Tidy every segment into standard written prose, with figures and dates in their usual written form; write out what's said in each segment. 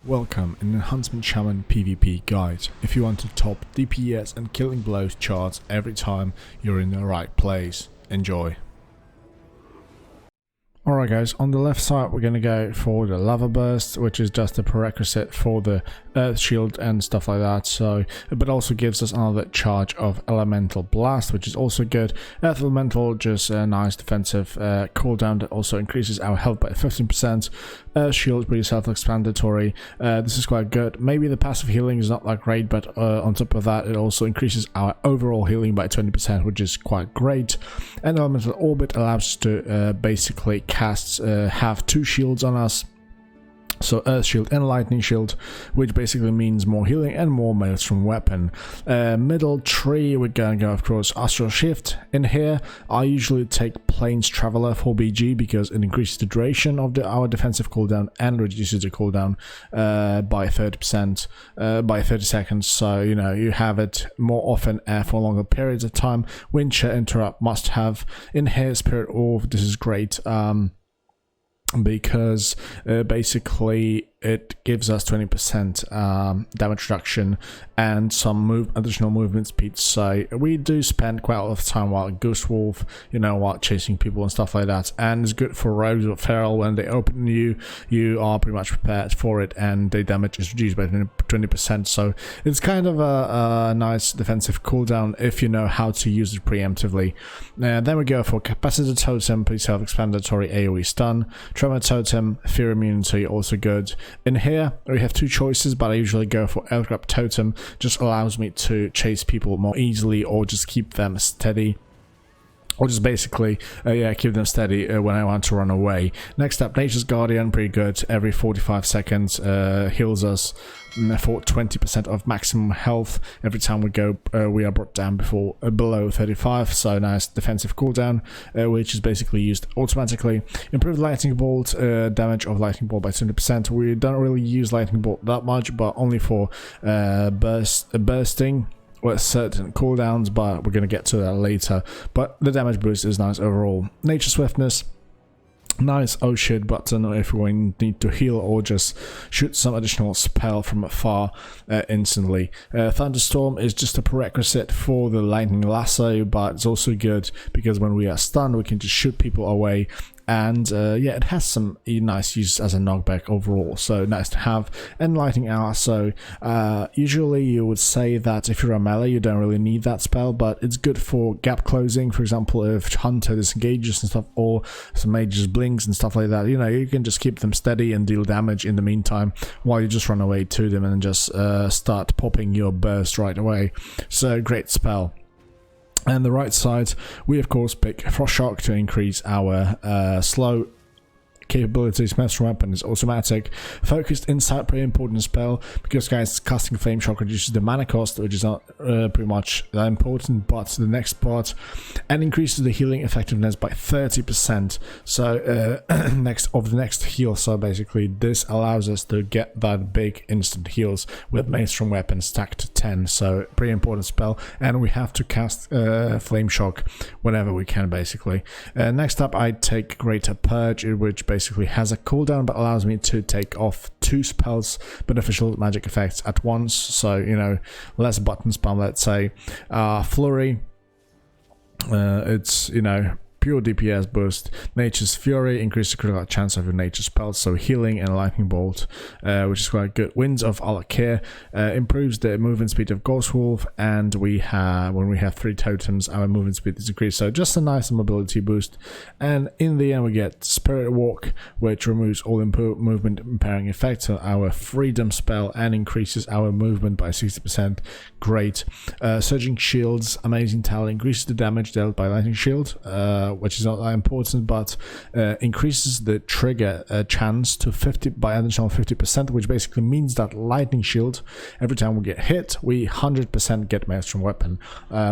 Welcome in Enhancement Shaman PvP guide. If you want to top DPS and killing blows charts every time, you're in the right place. Enjoy. Alright guys, on the left side we're going to go for the lava burst, which is just a prerequisite for the earth shield and stuff like that, so but also gives us another charge of elemental blast, which is also good. Earth elemental, just a nice defensive cooldown that also increases our health by 15%. Earth shield, pretty self-explanatory. This is quite good. Maybe the passive healing is not that great, but on top of that it also increases our overall healing by 20%, which is quite great. And elemental orbit allows us to basically casts have two shields on us, so earth shield and lightning shield, which basically means more healing and more maelstrom weapon. Middle tree, we're gonna go of course astral shift. In here I usually take plains traveler for BG because it increases the duration of our defensive cooldown and reduces the cooldown by 30%, by 30 seconds, so you know you have it more often for longer periods of time. Wind shear interrupt must have. In here spirit orb, this is great because basically it gives us 20% damage reduction and some additional movement speed. So we do spend quite a lot of time while Ghost Wolf, you know, while chasing people and stuff like that, and it's good for rogues or feral. When they open you are pretty much prepared for it, and the damage is reduced by 20%, so it's kind of a nice defensive cooldown if you know how to use it preemptively. Then we go for capacitor totem, pretty self-explanatory, AoE stun. Tremor totem, fear immunity, also good. In here we have two choices, but I usually go for Warcraft totem, just allows me to chase people more easily or just keep them steady, or just basically keep them steady when I want to run away. Next up, Nature's Guardian, pretty good. Every 45 seconds heals us for 20% of maximum health every time we go. We are brought down below 35, so nice defensive cooldown, which is basically used automatically. Improved lightning bolt, damage of lightning bolt by 20%. We don't really use lightning bolt that much, but only for bursting with certain cooldowns, but we're going to get to that later. But the damage boost is nice overall. Nature swiftness, nice oh shit button if we need to heal or just shoot some additional spell from afar instantly. Thunderstorm is just a prerequisite for the lightning lasso, but it's also good because when we are stunned we can just shoot people away. And yeah, it has some nice use as a knockback overall, so nice to have. And lightning hour, so usually you would say that if you're a melee you don't really need that spell, but it's good for gap closing. For example, if hunter disengages and stuff, or some mages blinks and stuff like that, you know, you can just keep them steady and deal damage in the meantime while you just run away to them and just start popping your burst right away. So great spell. And the right side, we of course pick Frost Shock to increase our slow capabilities. Maelstrom weapon is automatic. Focused insight, pretty important spell because guys, casting flame shock reduces the mana cost, which is not pretty much that important, but the next part, and increases the healing effectiveness by 30%. So next heal, so basically this allows us to get that big instant heals with Maelstrom weapon stacked to 10, so pretty important spell. And we have to cast flame shock whenever we can basically. Next up I take Greater Purge, which basically has a cooldown but allows me to take off 2 spells beneficial magic effects at once, so you know, less button spam. Let's say Flurry, it's, you know, pure DPS boost. Nature's Fury, increases the critical chance of your nature spells, so healing and lightning bolt, which is quite good. Winds of Alakir improves the movement speed of Ghost Wolf, and we have, when we have 3 totems, our movement speed is increased, so just a nice mobility boost. And in the end we get Spirit Walk, which removes all movement impairing effects on our freedom spell and increases our movement by 60%. Great. Surging Shields, amazing talent, increases the damage dealt by lightning shield, which is not that important, but increases the trigger chance to 50 by additional 50%, which basically means that lightning shield, every time we get hit, we 100% get Maelstrom weapon,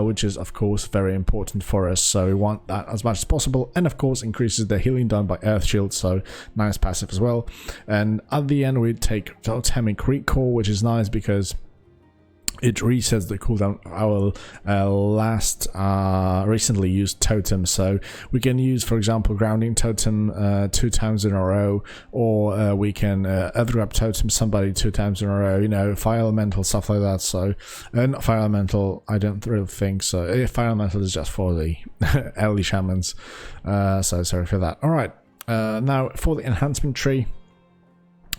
which is of course very important for us, so we want that as much as possible. And of course increases the healing done by earth shield, so nice passive as well. And at the end we take Totemic Recall, which is nice because it resets the cooldown of our last recently used totem. So we can use, for example, grounding totem 2 times in a row, or we can earth grab totem somebody 2 times in a row, you know, fire elemental, stuff like that. So not fire elemental, I don't really think so. Fire elemental is just for the early shamans, so sorry for that. All right, now for the enhancement tree,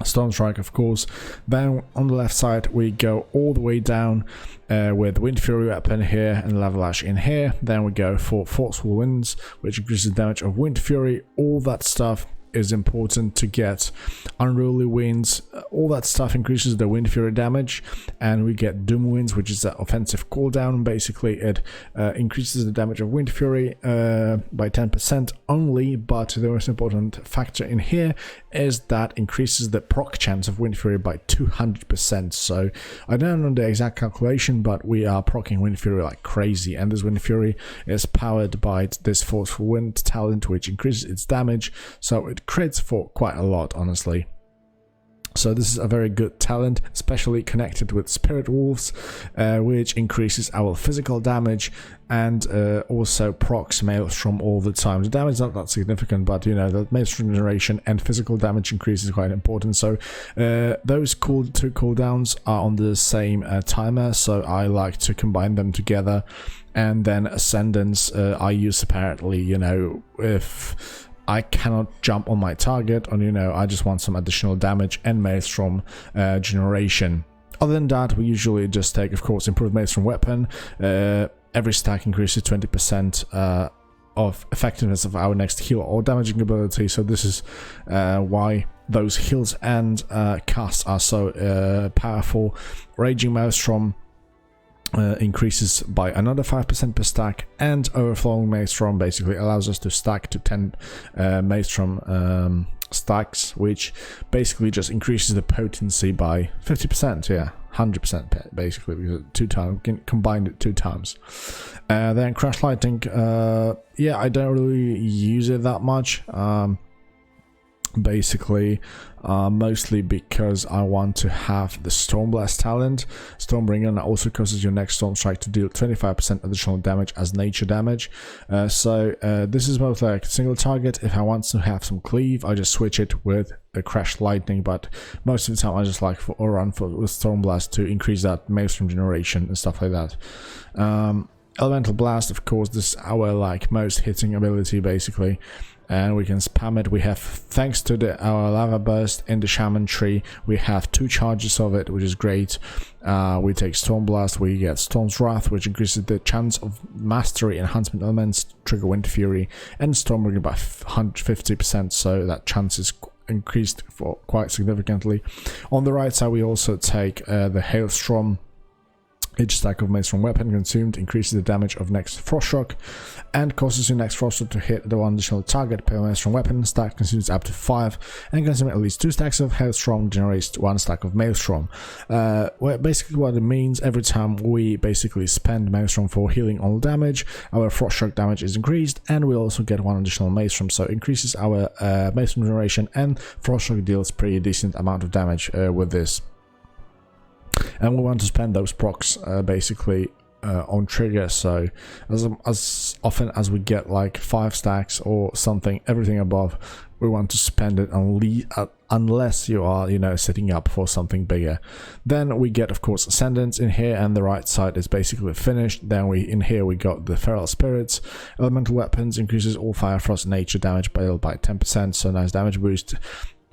Storm Strike, of course. Then on the left side we go all the way down with Wind Fury weapon here and Lava Lash in here. Then we go for Forceful Winds, which increases the damage of Wind Fury. All that stuff is important to get. Unruly Winds, all that stuff increases the Wind Fury damage, and we get Doom Winds, which is the offensive cooldown. Basically it increases the damage of Wind Fury by 10% only, but the most important factor in here is that increases the proc chance of Wind Fury by 200%. So I don't know the exact calculation, but we are proccing Wind Fury like crazy, and this Wind Fury is powered by this Forceful Wind talent, which increases its damage, so it crits for quite a lot, honestly. So this is a very good talent, especially connected with Spirit Wolves, which increases our physical damage and also procs Maelstrom all the time. The damage is not that significant, but you know, the Maelstrom generation and physical damage increase is quite important. So those two cooldowns are on the same timer, so I like to combine them together. And then Ascendance I use separately, you know, if I cannot jump on my target, or you know, I just want some additional damage and Maelstrom generation. Other than that, we usually just take, of course, improved Maelstrom weapon. Every stack increases 20% of effectiveness of our next heal or damaging ability. So this is why those heals and casts are so powerful. Raging Maelstrom increases by another 5% per stack, and Overflowing Maelstrom basically allows us to stack to 10 Maelstrom stacks, which basically just increases the potency by 50%, yeah, 100% basically, because 2 times, combined it 2 times. Then Crash Lightning, yeah, I don't really use it that much. Basically mostly because I want to have the Stormblast talent. Stormbringer also causes your next Storm Strike to deal 25% additional damage as nature damage. So this is both like single target. If I want to have some Cleave, I just switch it with a Crash Lightning, but most of the time I just like for run with Stormblast to increase that Maelstrom generation and stuff like that. Elemental Blast, of course, this is our like most hitting ability basically, and we can spam it. We have, thanks to our Lava Burst in the Shaman tree, we have 2 charges of it, which is great. We take Storm Blast, we get Storm's Wrath, which increases the chance of mastery enhancement elements, trigger Wind Fury, and Stormbringer by 150%, so that chance is increased for quite significantly. On the right side, we also take the Hailstorm. Each stack of Maelstrom weapon consumed increases the damage of next Frost Shock and causes your next Frost Shock to hit the one additional target per Maelstrom weapon. Stack consumes up to 5, and consuming at least 2 stacks of Hailstorm generates 1 stack of Maelstrom. Well, basically what it means, every time we basically spend Maelstrom for healing all damage, our Frost Shock damage is increased, and we also get 1 additional Maelstrom, so it increases our Maelstrom generation, and Frost Shock deals pretty decent amount of damage with this. And we want to spend those procs basically on trigger, so as often as we get like 5 stacks or something, everything above, we want to spend it unless you are, you know, setting up for something bigger. Then we get, of course, Ascendance in here, and the right side is basically finished. Then in here we got the Feral Spirits. Elemental Weapons increases all Fire, Frost, and Nature damage by 10%, so nice damage boost.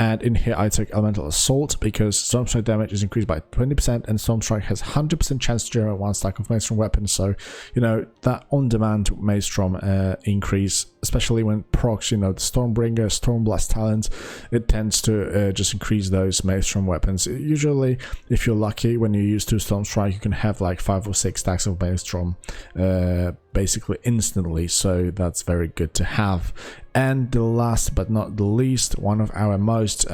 And in here I take Elemental Assault because Storm Strike damage is increased by 20%, and Storm Strike has 100% chance to generate 1 stack of Maelstrom weapons. So, you know, that on-demand Maelstrom increase, especially when procs, you know, the Stormbringer, Stormblast talent, it tends to just increase those Maelstrom weapons. Usually, if you're lucky, when you use 2 Storm Strike, you can have like 5 or 6 stacks of Maelstrom basically instantly, so that's very good to have. And the last but not the least, one of our most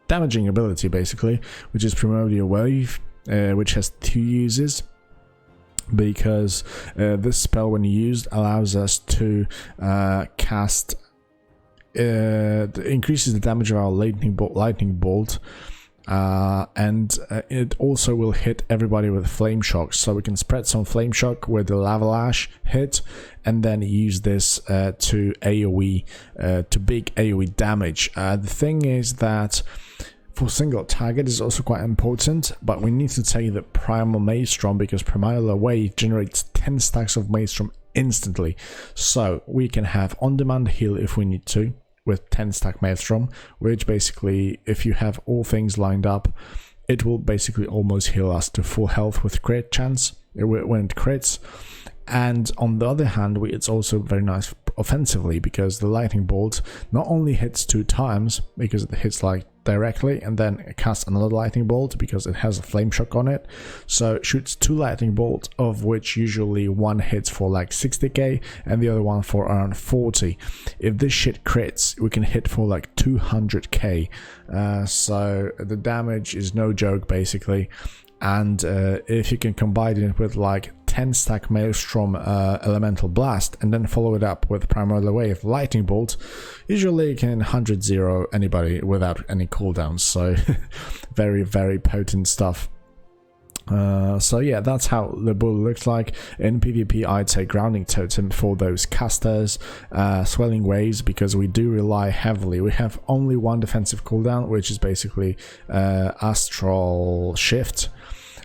damaging ability basically, which is Primordial Wave, which has 2 uses, because this spell when used allows us to cast increases the damage of our lightning bolt and it also will hit everybody with flame shock, so we can spread some flame shock with the lava lash hit and then use this to AoE, to big AoE damage. The thing is that for single target is also quite important, but we need to take the Primal Maelstrom because Primal Wave generates 10 stacks of Maelstrom instantly, so we can have on-demand heal if we need to with 10 stack Maelstrom, which basically, if you have all things lined up, it will basically almost heal us to full health with crit chance when it crits. And on the other hand, it's also very nice offensively because the lightning bolt not only hits 2 times because it hits like directly and then it casts another lightning bolt because it has a flame shock on it, so it shoots 2 lightning bolts, of which usually one hits for like 60k and the other one for around 40. If this shit crits, we can hit for like 200k, so the damage is no joke basically. And if you can combine it with like 10 stack Maelstrom Elemental Blast and then follow it up with Primal Wave Lightning Bolt, usually you can 100-0 anybody without any cooldowns, so very, very potent stuff. So yeah, that's how the bull looks like. In PvP, I'd say Grounding Totem for those casters, Swelling Waves, because we do rely heavily. We have only one defensive cooldown, which is basically Astral Shift,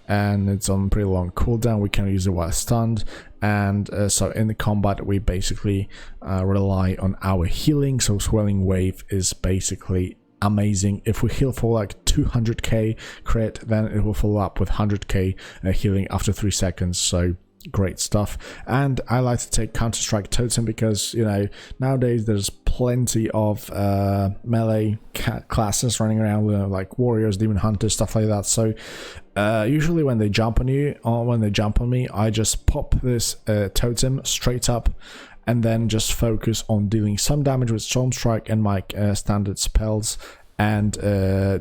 and it's on pretty long cooldown. We can use it while stunned, and so in the combat we basically rely on our healing, so Swelling Wave is basically amazing. If we heal for like 200k crit, then it will follow up with 100k healing after 3 seconds, so great stuff. And I like to take Counter-Strike Totem because, you know, nowadays there's plenty of melee classes running around, like warriors, demon hunters, stuff like that. So usually when they jump on you, or when they jump on me, I just pop this totem straight up and then just focus on dealing some damage with Storm Strike and my standard spells, and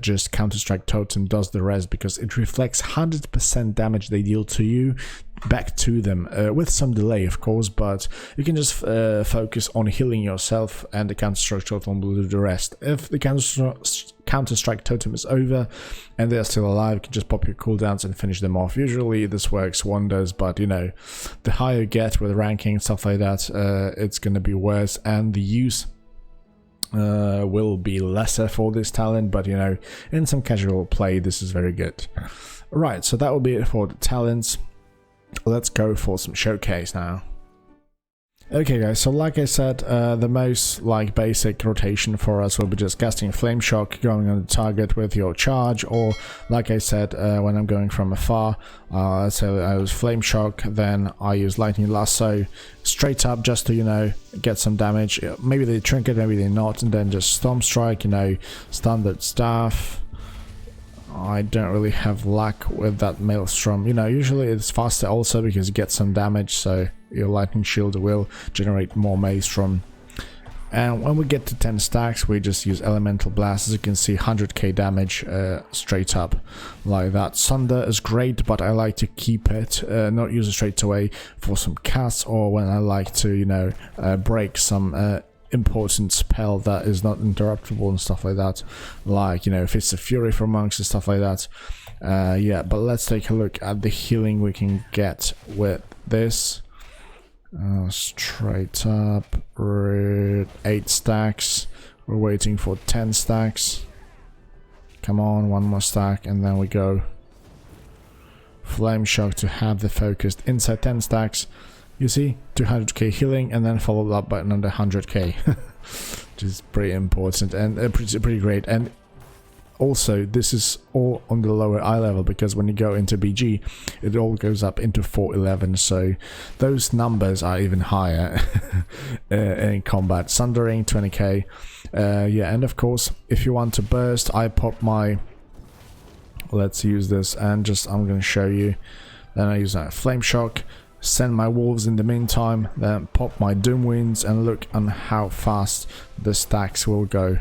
just Counter-Strike Totem does the rest because it reflects 100% damage they deal to you back to them, with some delay of course, but you can just focus on healing yourself and the Counter-Strike Totem will do the rest. If the Counter-Strike Totem is over and they're still alive, you can just pop your cooldowns and finish them off. Usually this works wonders, but you know, the higher you get with ranking and stuff like that, it's gonna be worse, and the use will be lesser for this talent, but you know, in some casual play this is very good. Right, so that will be it for the talents. Let's go for some showcase now. Okay guys, so like I said, the most like basic rotation for us will be just casting Flame Shock, going on the target with your charge, or like I said, when I'm going from afar, so I use Flame Shock, then I use Lightning Lasso straight up just to, you know, get some damage. Maybe they trinket, maybe they not, and then just Storm Strike, you know, standard stuff. I don't really have luck with that Maelstrom. You know, usually it's faster also because you get some damage, so your Lightning Shield will generate more Maelstrom. And when we get to 10 stacks, we just use Elemental Blast. As you can see, 100k damage straight up like that. Sunder is great, but I like to keep it, not use it straight away for some casts, or when I like to, you know, break some important spell that is not interruptible and stuff like that, like, you know, if it's a Fury for monks and stuff like that. Yeah, but let's take a look at the healing we can get with this. Straight up, 8 stacks. We're waiting for 10 stacks. Come on, one more stack, and then we go Flame Shock to have the focused inside 10 stacks. You see, 200k healing, and then followed up by another 100k, which is pretty important and pretty great. And also, this is all on the lower eye level, because when you go into BG, it all goes up into 411, so those numbers are even higher in combat. Sundering, 20k. Yeah, and of course, if you want to burst, I pop my... Let's use this, and just I'm going to show you. Then I use that Flame Shock. Send my wolves in the meantime, then pop my Doom Winds, and look on how fast the stacks will go.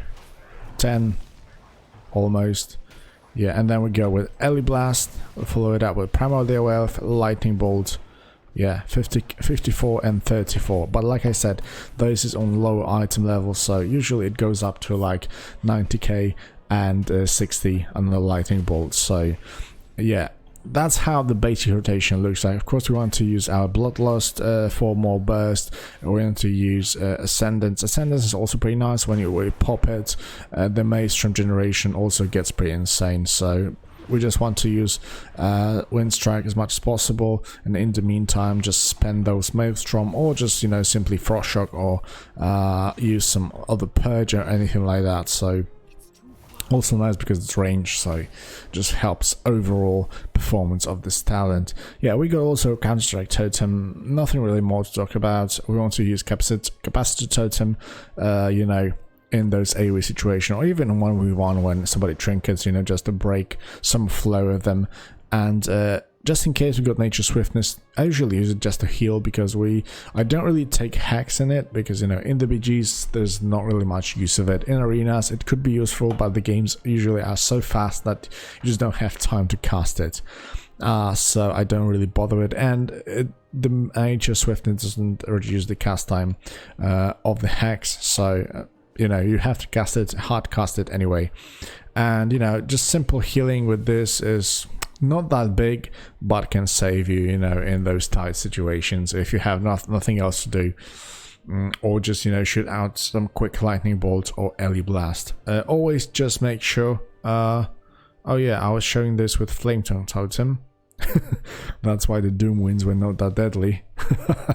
10, almost. Yeah, and then we go with Ellie Blast, we'll follow it up with Primordial Wealth, Lightning Bolt. Yeah, 54 and 34, but like I said, this is on lower item level, so usually it goes up to like 90k, and 60 on the lightning bolt. So yeah, that's how the basic rotation looks like. Of course, we want to use our Bloodlust for more burst. We're going to use Ascendance. Ascendance is also pretty nice when you pop it. The Maelstrom generation also gets pretty insane, so we just want to use Wind Strike as much as possible, and in the meantime just spend those Maelstrom, or just, you know, simply Frost Shock, or use some other Purge or anything like that. So also nice because it's range, so just helps overall performance of this talent. Yeah, we got also Counter-Strike Totem, nothing really more to talk about. We want to use Capacitor Totem, you know, in those AoE situation, or even in 1v1 when somebody trinkets, you know, just to break some flow of them. And just in case we got Nature Swiftness, I usually use it just to heal, because I don't really take hacks in it, because, you know, in the BGs there's not really much use of it. In arenas it could be useful, but the games usually are so fast that you just don't have time to cast it. So I don't really bother with it, and the Nature Swiftness doesn't reduce the cast time of the hacks, so you know, you have to cast it, hard cast it anyway. And, you know, just simple healing with this is not that big, but can save you, you know, in those tight situations if you have nothing else to do. Or just, you know, shoot out some quick lightning bolt or Ellie Blast. Always just make sure. Oh yeah, I was showing this with Flametongue Totem. That's why the Doom Winds were not that deadly.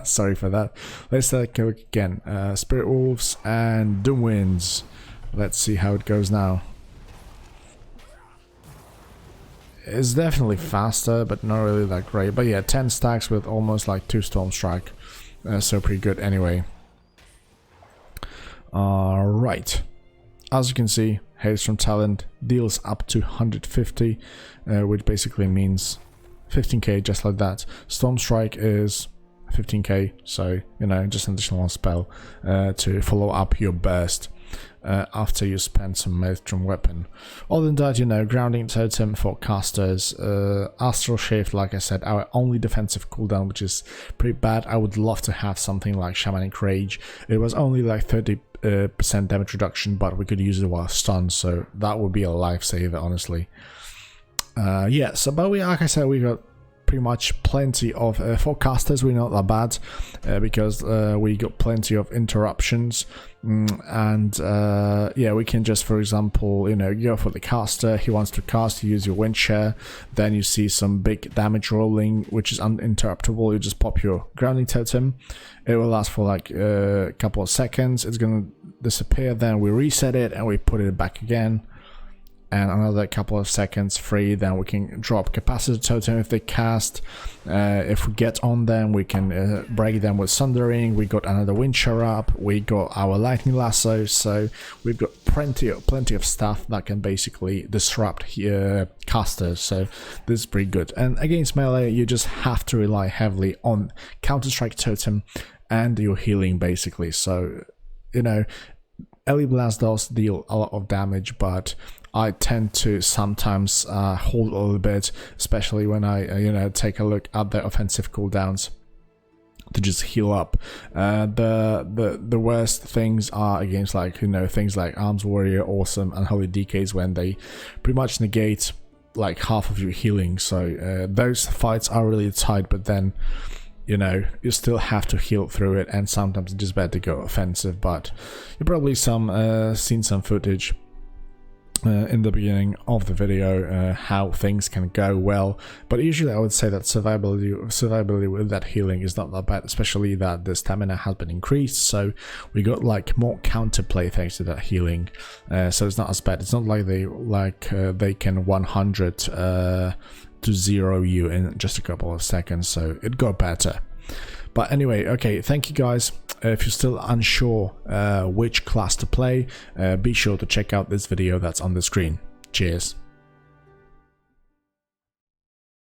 Sorry for that. Let's take a look again. Spirit Wolves and Doom Winds. Let's see how it goes now. It's definitely faster, but not really that great. But yeah, 10 stacks with almost like 2 Storm Strike. So pretty good anyway. Alright. As you can see, Hailstorm Talent deals up to 150, which basically means 15k, just like that. Storm Strike is 15k, so, you know, just an additional one spell to follow up your burst after you spend some Maelstrom weapon. Other than that, you know, Grounding Totem for casters, Astral Shift, like I said, our only defensive cooldown, which is pretty bad. I would love to have something like Shamanic Rage. It was only like 30% damage reduction, but we could use it while stunned, so that would be a lifesaver, honestly. Yeah, so but we, like I said, we got pretty much plenty of for casters. We're not that bad because we got plenty of interruptions, and yeah, we can just, for example, you know, go for the caster. He wants to cast, you use your wind share, then you see some big damage rolling, which is uninterruptible. You just pop your grounding totem. It will last for like a couple of seconds. It's gonna disappear, then we reset it and we put it back again, and another couple of seconds free. Then we can drop Capacitor Totem if they cast. If we get on them, we can break them with Sundering. We got another Windshare up. We got our Lightning Lasso. So we've got plenty of stuff that can basically disrupt casters. So this is pretty good. And against melee, you just have to rely heavily on Counter-Strike Totem and your healing, basically. So, you know, Ellie Blast does deal a lot of damage, but I tend to sometimes hold a little bit, especially when I, you know, take a look at the offensive cooldowns to just heal up. The worst things are against, like, you know, things like Arms Warrior, Awesome, and Holy Decays, when they pretty much negate like half of your healing. So those fights are really tight, but then, you know, you still have to heal through it, and sometimes it's just better to go offensive. But you probably seen some footage in the beginning of the video how things can go well, but usually I would say that survivability with that healing is not that bad, especially that the stamina has been increased, so we got like more counterplay thanks to that healing. So it's not as bad. It's not like they can 100 to 0 you in just a couple of seconds, so it got better. But anyway, okay, thank you guys. If you're still unsure which class to play, be sure to check out this video that's on the screen. Cheers.